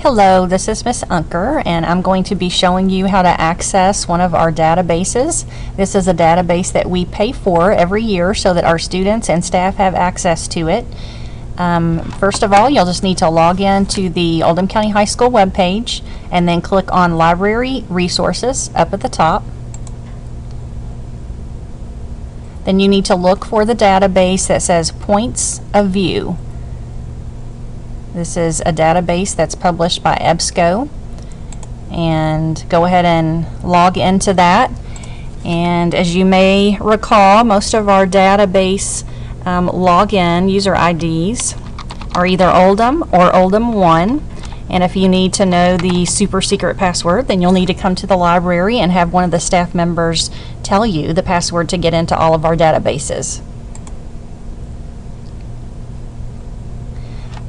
Hello, this is Miss Unker, and I'm going to be showing you how to access one of our databases. This is a database that we pay for every year so that our students and staff have access to it. First of all, you'll just need to log in to the Oldham County High School webpage and then click on Library Resources up at the top. Then you need to look for the database that says Points of View. This is a database that's published by EBSCO, and go ahead and log into that. And as you may recall, most of our database login user IDs are either Oldham or Oldham 1, and if you need to know the super secret password, then you'll need to come to the library and have one of the staff members tell you the password to get into all of our databases.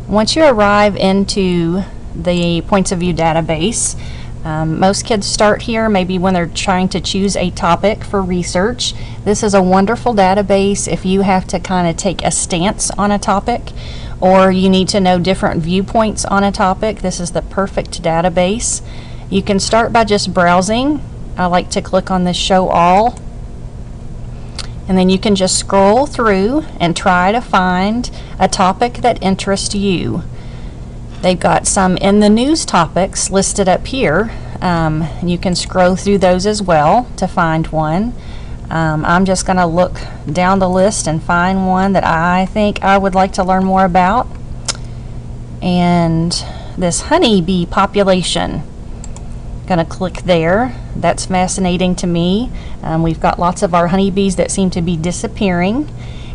Once you arrive into the Points of View database, most kids start here maybe when they're trying to choose a topic for research. This is a wonderful database if you have to kind of take a stance on a topic or you need to know different viewpoints on a topic. This is the perfect database. You can start by just browsing. I like to click on this Show All, and then you can just scroll through and try to find a topic that interests you. They've got some in the news topics listed up here. You can scroll through those as well to find one. I'm just going to look down the list and find one that I think I would like to learn more about. And this honeybee population. Going to click there. That's fascinating to me. We've got lots of our honeybees that seem to be disappearing,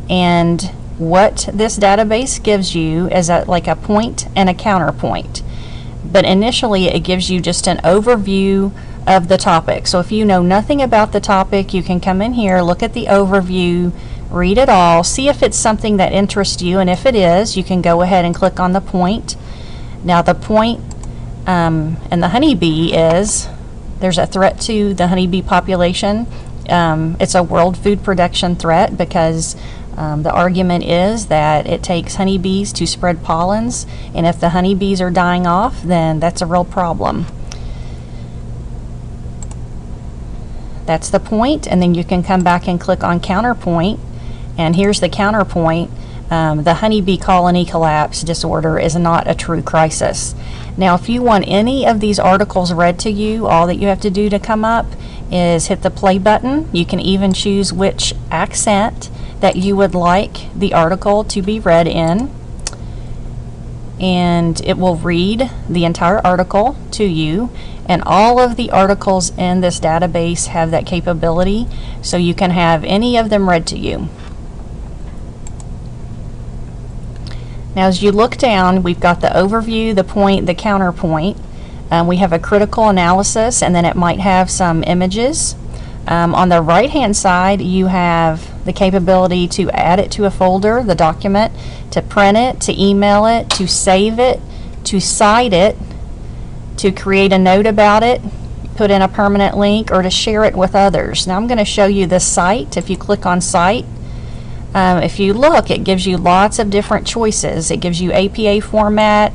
and what this database gives you is like a point and a counterpoint. But initially it gives you just an overview of the topic. So if you know nothing about the topic, you can come in here, look at the overview, read it all, see if it's something that interests you, and if it is, you can go ahead and click on the point. Now the point and the honeybee is there's a threat to the honeybee population. It's a world food production threat because the argument is that it takes honeybees to spread pollens, and if the honeybees are dying off, then that's a real problem. That's the point, and then you can come back and click on counterpoint, and here's the counterpoint. The honeybee colony collapse disorder is not a true crisis. Now, if you want any of these articles read to you, all that you have to do to come up is hit the play button. You can even choose which accent that you would like the article to be read in, and it will read the entire article to you. And all of the articles in this database have that capability, so you can have any of them read to you. Now as you look down, we've got the overview, the point, the counterpoint. We have a critical analysis, and then it might have some images. On the right hand side, you have the capability to add it to a folder, the document, to print it, to email it, to save it, to cite it, to create a note about it, put in a permanent link, or to share it with others. Now I'm going to show you the cite. If you click on cite, if you look, it gives you lots of different choices. It gives you APA format,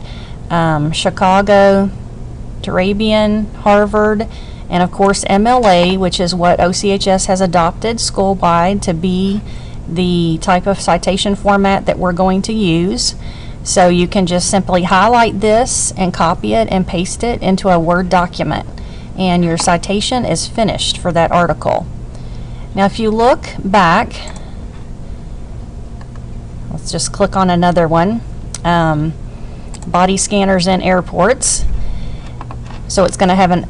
Chicago, Turabian, Harvard, and of course MLA, which is what OCHS has adopted school-wide to be the type of citation format that we're going to use. So you can just simply highlight this and copy it and paste it into a Word document, and your citation is finished for that article. Now if you look back, let's just click on another one, body scanners in airports. So it's going to have an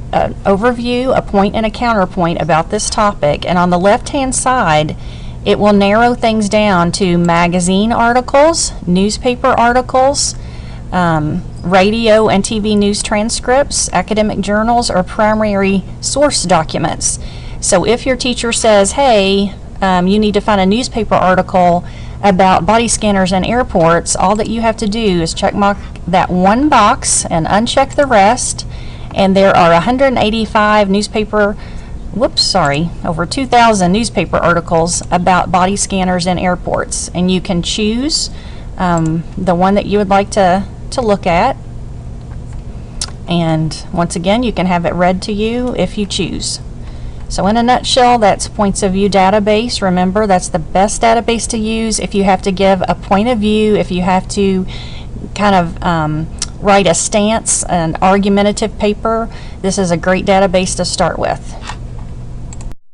overview, a point, and a counterpoint about this topic, and on the left hand side it will narrow things down to magazine articles, newspaper articles, radio and TV news transcripts, academic journals, or primary source documents. So if your teacher says, hey, you need to find a newspaper article about body scanners in airports, all that you have to do is check mark that one box and uncheck the rest, and there are 185 newspaper, over 2,000 newspaper articles about body scanners in airports, and you can choose the one that you would like to look at. And once again, you can have it read to you if you choose. So in a nutshell, that's Points of View database. Remember, that's the best database to use if you have to give a point of view, if you have to kind of write a stance, an argumentative paper. This is a great database to start with.